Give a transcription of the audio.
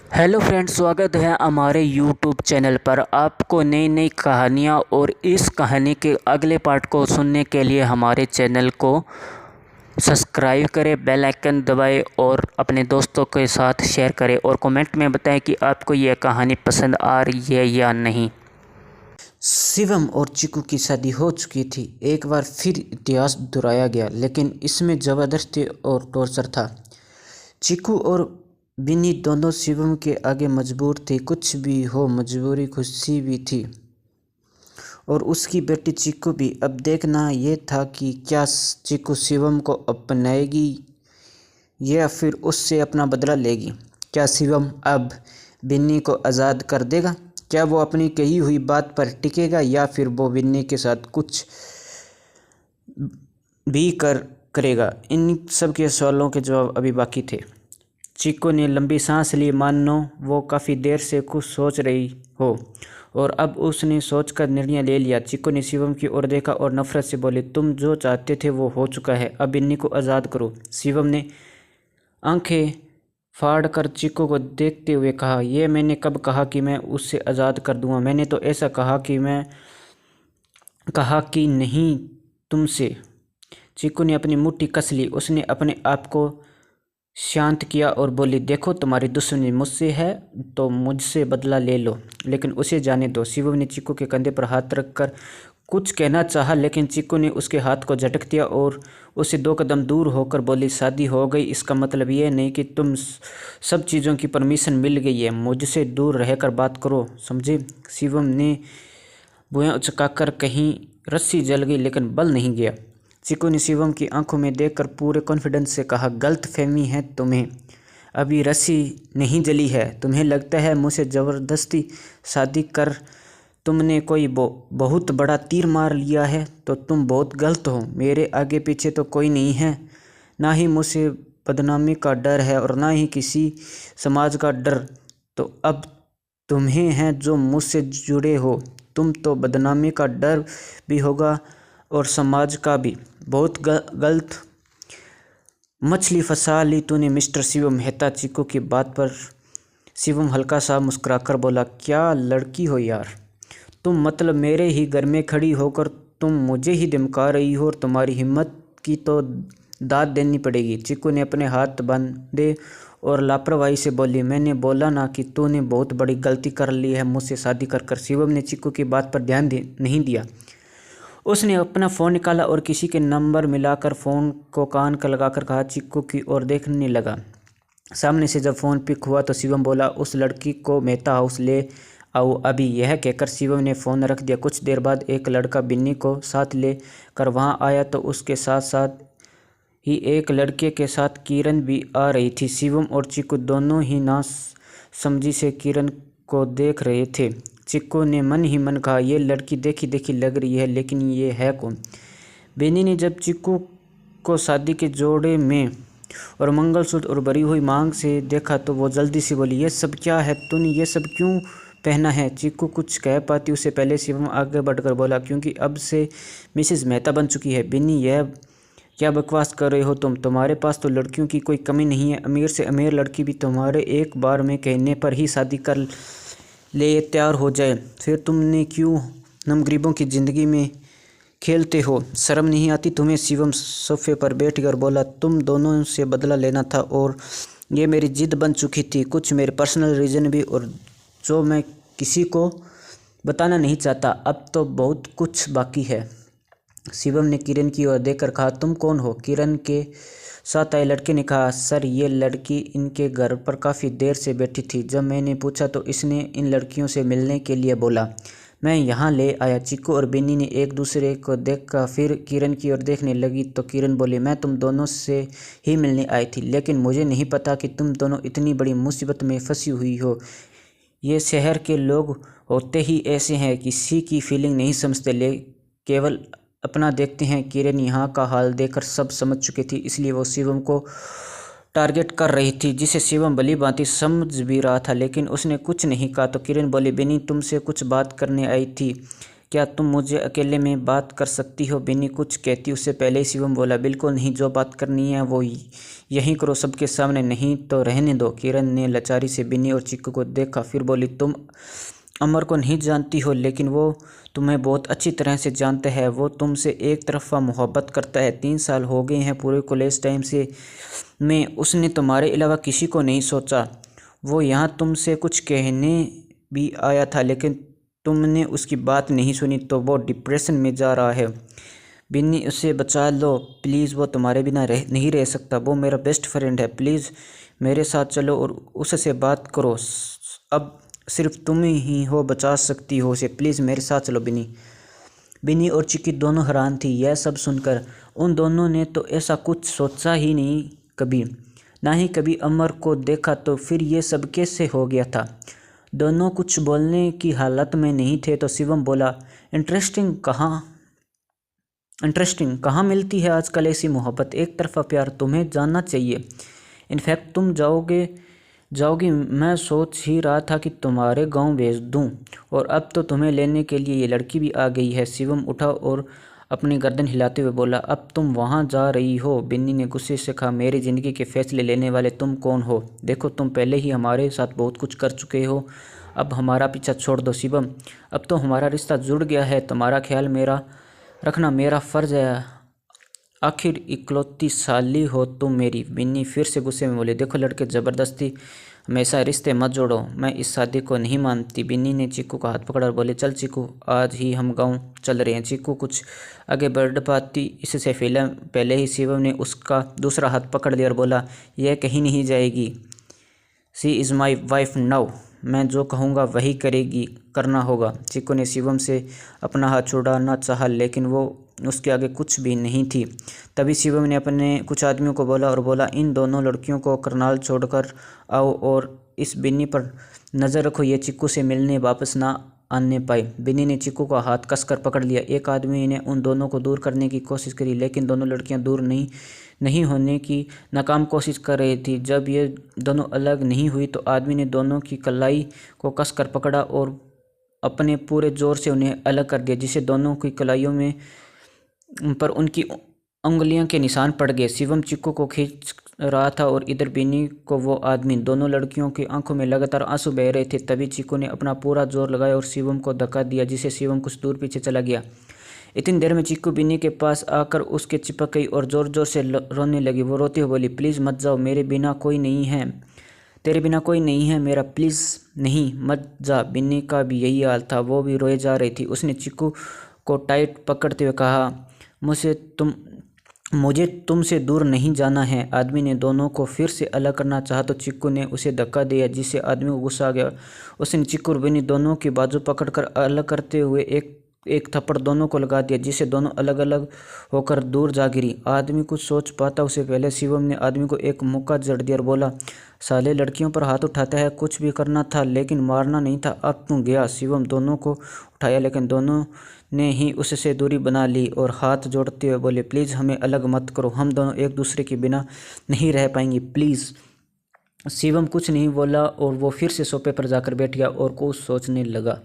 Hello friends, स्वागत है हमारे यूट्यूब चैनल पर। आपको नई नई कहानियाँ और इस कहानी के अगले पार्ट को सुनने के लिए हमारे चैनल को सब्सक्राइब करें, बेल आइकन दबाएं और अपने दोस्तों के साथ शेयर करें और कमेंट में बताएं कि आपको यह कहानी पसंद आ रही है या नहीं। शिवम और चिकू की शादी हो चुकी थी। एक बार फिर इतिहास दोहराया गया, लेकिन इसमें ज़बरदस्ती और टॉर्चर था। चिकू और बिन्नी दोनों शिवम के आगे मजबूर थे। कुछ भी हो, मजबूरी खुशी भी थी और उसकी बेटी चिकू भी। अब देखना ये था कि क्या चिकू शिवम को अपनाएगी या फिर उससे अपना बदला लेगी। क्या शिवम अब बिन्नी को आज़ाद कर देगा? क्या वो अपनी कही हुई बात पर टिकेगा या फिर वो बिन्नी के साथ कुछ भी करेगा? इन सब के सवालों के जवाब अभी बाकी थे। चिक्कू ने लंबी सांस ली, मानो वो काफ़ी देर से कुछ सोच रही हो, और अब उसने सोचकर निर्णय ले लिया। चिक्कू ने शिवम की ओर देखा और नफरत से बोली, तुम जो चाहते थे वो हो चुका है, अब बिन्नी को आज़ाद करो। शिवम ने आंखें फाड़कर चिक्कू को देखते हुए कहा, ये मैंने कब कहा कि मैं उससे आज़ाद कर दूंगा? मैंने तो ऐसा कहा कि नहीं तुमसे। चिक्कू ने अपनी मुट्ठी कस ली। उसने अपने आप को शांत किया और बोली, देखो तुम्हारी दुश्मनी मुझसे है तो मुझसे बदला ले लो, लेकिन उसे जाने दो। शिवम ने चिक्कू के कंधे पर हाथ रखकर कुछ कहना चाहा, लेकिन चिक्कू ने उसके हाथ को झटक दिया और उससे 2 कदम दूर होकर बोली, शादी हो गई इसका मतलब ये नहीं कि तुम सब चीज़ों की परमिशन मिल गई है। मुझसे दूर रहकर बात करो, समझे? शिवम ने भुएं उचकाकर कहीं रस्सी जल गई लेकिन बल नहीं गया। चिक्कू ने शिवम की आंखों में देखकर पूरे कॉन्फिडेंस से कहा, गलत फहमी है तुम्हें, अभी रस्सी नहीं जली है। तुम्हें लगता है मुझसे ज़बरदस्ती शादी कर तुमने कोई बहुत बड़ा तीर मार लिया है, तो तुम बहुत गलत हो। मेरे आगे पीछे तो कोई नहीं है, ना ही मुझसे बदनामी का डर है और ना ही किसी समाज का डर। तो अब तुम्हें है जो मुझसे जुड़े हो। तुम तो बदनामी का डर भी होगा और समाज का भी। बहुत गलत मछली फंसा ली तूने मिस्टर शिवम मेहता। चिक्कू की बात पर शिवम हल्का सा मुस्कुराकर बोला, क्या लड़की हो यार तुम, मतलब मेरे ही घर में खड़ी होकर तुम मुझे ही धमका रही हो, और तुम्हारी हिम्मत की तो दाद देनी पड़ेगी। चिक्कू ने अपने हाथ बांधे और लापरवाही से बोली, मैंने बोला ना कि तूने बहुत बड़ी गलती कर ली है मुझसे शादी कर। शिवम ने चिक्कू की बात पर ध्यान नहीं दिया। उसने अपना फ़ोन निकाला और किसी के नंबर मिलाकर फ़ोन को कान का लगाकर कहा, चिक्कू की ओर देखने लगा। सामने से जब फ़ोन पिक हुआ तो शिवम बोला, उस लड़की को मेहता हाउस ले आओ अभी। यह कहकर शिवम ने फ़ोन रख दिया। कुछ देर बाद एक लड़का बिन्नी को साथ ले कर वहाँ आया तो उसके साथ साथ ही एक लड़के के साथ किरण भी आ रही थी। शिवम और चिक्कू दोनों ही ना समझी से किरण को देख रहे थे। चिक्कू ने मन ही मन कहा, ये लड़की देखी देखी लग रही है, लेकिन ये है कौन? बेनी ने जब चिक्कू को शादी के जोड़े में और मंगलसूत्र और भरी हुई मांग से देखा तो वो जल्दी से बोली, ये सब क्या है? तूने ये सब क्यों पहना है? चिक्कू कुछ कह पाती उससे पहले शिवम आगे बढ़कर बोला, क्योंकि अब से मिसेस मेहता बन चुकी है। बिन्नी, यह क्या बकवास कर रहे हो तुम? तुम्हारे पास तो लड़कियों की कोई कमी नहीं है। अमीर से अमीर लड़की भी तुम्हारे एक बार में कहने पर ही शादी कर ले तैयार हो जाए, फिर तुमने क्यों हम गरीबों की ज़िंदगी में खेलते हो? शर्म नहीं आती तुम्हें? शिवम सोफे पर बैठकर बोला, तुम दोनों से बदला लेना था और ये मेरी जिद बन चुकी थी। कुछ मेरे पर्सनल रीज़न भी, और जो मैं किसी को बताना नहीं चाहता। अब तो बहुत कुछ बाकी है। शिवम ने किरण की ओर देखकर कहा, तुम कौन हो? किरण के साथ आए लड़के ने कहा, सर ये लड़की इनके घर पर काफ़ी देर से बैठी थी। जब मैंने पूछा तो इसने इन लड़कियों से मिलने के लिए बोला, मैं यहाँ ले आया। चिक्कू और बिन्नी ने एक दूसरे को देखकर फिर किरण की ओर देखने लगी तो किरण बोली, मैं तुम दोनों से ही मिलने आई थी, लेकिन मुझे नहीं पता कि तुम दोनों इतनी बड़ी मुसीबत में फंसी हुई हो। ये शहर के लोग होते ही ऐसे हैं, किसी की फीलिंग नहीं समझते, केवल अपना देखते हैं। किरण यहाँ का हाल देखकर सब समझ चुकी थी, इसलिए वो शिवम को टारगेट कर रही थी, जिसे शिवम भली भांति समझ भी रहा था, लेकिन उसने कुछ नहीं कहा। तो किरण बोली, बेनी तुमसे कुछ बात करने आई थी। क्या तुम मुझे अकेले में बात कर सकती हो? बिन्नी कुछ कहती उससे पहले ही शिवम बोला, बिल्कुल नहीं, जो बात करनी है वो यहीं करो, सबके सामने नहीं तो रहने दो। किरण ने लाचारी से बिन्नी और चिक्कू को देखा, फिर बोली, तुम अमर को नहीं जानती हो, लेकिन वो तुम्हें बहुत अच्छी तरह से जानता है। वो तुमसे एक तरफा मोहब्बत करता है। 3 साल हो गए हैं पूरे कॉलेज टाइम से में उसने तुम्हारे अलावा किसी को नहीं सोचा। वो यहाँ तुमसे कुछ कहने भी आया था, लेकिन तुमने उसकी बात नहीं सुनी, तो वो डिप्रेशन में जा रहा है। बिन्नी, उसे बचा लो प्लीज़, वो तुम्हारे बिना नहीं रह सकता। वो मेरा बेस्ट फ्रेंड है, प्लीज़ मेरे साथ चलो और उससे बात करो। अब सिर्फ तुम ही हो बचा सकती हो उसे, प्लीज़ मेरे साथ चलो बिन्नी। बिन्नी और चिक्की दोनों हैरान थी यह सब सुनकर। उन दोनों ने तो ऐसा कुछ सोचा ही नहीं कभी, ना ही कभी अमर को देखा, तो फिर ये सब कैसे हो गया था? दोनों कुछ बोलने की हालत में नहीं थे, तो शिवम बोला, इंटरेस्टिंग कहाँ मिलती है आजकल ऐसी मोहब्बत, एक तरफा प्यार? तुम्हें जानना चाहिए। इनफैक्ट तुम जाओगी, मैं सोच ही रहा था कि तुम्हारे गांव भेज दूं, और अब तो तुम्हें लेने के लिए ये लड़की भी आ गई है। शिवम उठा और अपनी गर्दन हिलाते हुए बोला, अब तुम वहां जा रही हो? बिन्नी ने गुस्से से कहा, मेरी ज़िंदगी के फैसले लेने वाले तुम कौन हो? देखो, तुम पहले ही हमारे साथ बहुत कुछ कर चुके हो, अब हमारा पीछा छोड़ दो शिवम। अब तो हमारा रिश्ता जुड़ गया है, तुम्हारा ख्याल रखना मेरा फ़र्ज़ है। आखिर इकलौती साली हो तुम मेरी। बिन्नी फिर से गुस्से में बोली, देखो लड़के, ज़बरदस्ती हमेशा रिश्ते मत जोड़ो, मैं इस शादी को नहीं मानती। बिन्नी ने चिक्कू का हाथ पकड़ा और बोले, चल चिक्कू, आज ही हम गांव चल रहे हैं। चिक्कू कुछ आगे बढ़ पाती इससे पहले ही शिवम ने उसका दूसरा हाथ पकड़ लिया और बोला, यह कहीं नहीं जाएगी। She is my wife now, मैं जो कहूँगा वही करना होगा। चिक्कू ने शिवम से अपना हाथ छुड़ाना चाहा, लेकिन वो उसके आगे कुछ भी नहीं थी। तभी शिवम ने अपने कुछ आदमियों को बोला, इन दोनों लड़कियों को करनाल छोड़कर आओ और इस बिन्नी पर नज़र रखो, ये चिक्कू से मिलने वापस ना आने पाए। बिन्नी ने चिक्कू का हाथ कसकर पकड़ लिया। एक आदमी ने उन दोनों को दूर करने की कोशिश करी, लेकिन दोनों लड़कियां दूर नहीं होने की नाकाम कोशिश कर रही थी। जब ये दोनों अलग नहीं हुई, तो आदमी ने दोनों की कलाई को कसकर पकड़ा और अपने पूरे जोर से उन्हें अलग कर दिया, जिससे दोनों की कलाइयों पर उनकी उंगलियों के निशान पड़ गए। शिवम चिक्कू को खींच रहा था और इधर बिन्नी को वो आदमी। दोनों लड़कियों की आंखों में लगातार आंसू बह रहे थे। तभी चिक्कू ने अपना पूरा जोर लगाया और शिवम को धक्का दिया, जिससे शिवम कुछ दूर पीछे चला गया। इतनी देर में चिक्कू बिन्नी के पास आकर उसके चिपक गई और जोर जोर से रोने लगी। वो रोती हुई बोली, प्लीज़ मत जाओ, तेरे बिना कोई नहीं है मेरा, प्लीज़ नहीं, मत जा। बिन्नी का भी यही हाल था, वो भी रोए जा रही थी। उसने चिक्कू को टाइट पकड़ते हुए कहा, मुझे तुमसे दूर नहीं जाना है। आदमी ने दोनों को फिर से अलग करना चाहा, तो चिक्कू ने उसे धक्का दिया, जिससे आदमी को गुस्सा आ गया। उसने चिक्कू और बिन्नी दोनों की बाजू पकड़कर अलग करते हुए एक थप्पड़ दोनों को लगा दिया, जिससे दोनों अलग अलग होकर दूर जा गिरी। आदमी कुछ सोच पाता उससे पहले शिवम ने आदमी को एक मुक्का जड़ दिया और बोला, साले लड़कियों पर हाथ उठाता है, कुछ भी करना था लेकिन मारना नहीं था, अब तू गया। शिवम दोनों को उठाया, लेकिन दोनों ने ही उससे दूरी बना ली और हाथ जोड़ते हुए बोले, प्लीज़ हमें अलग मत करो, हम दोनों एक दूसरे के बिना नहीं रह पाएंगे, प्लीज़। शिवम कुछ नहीं बोला और वो फिर से सोफे पर जाकर बैठ गया और कुछ सोचने लगा।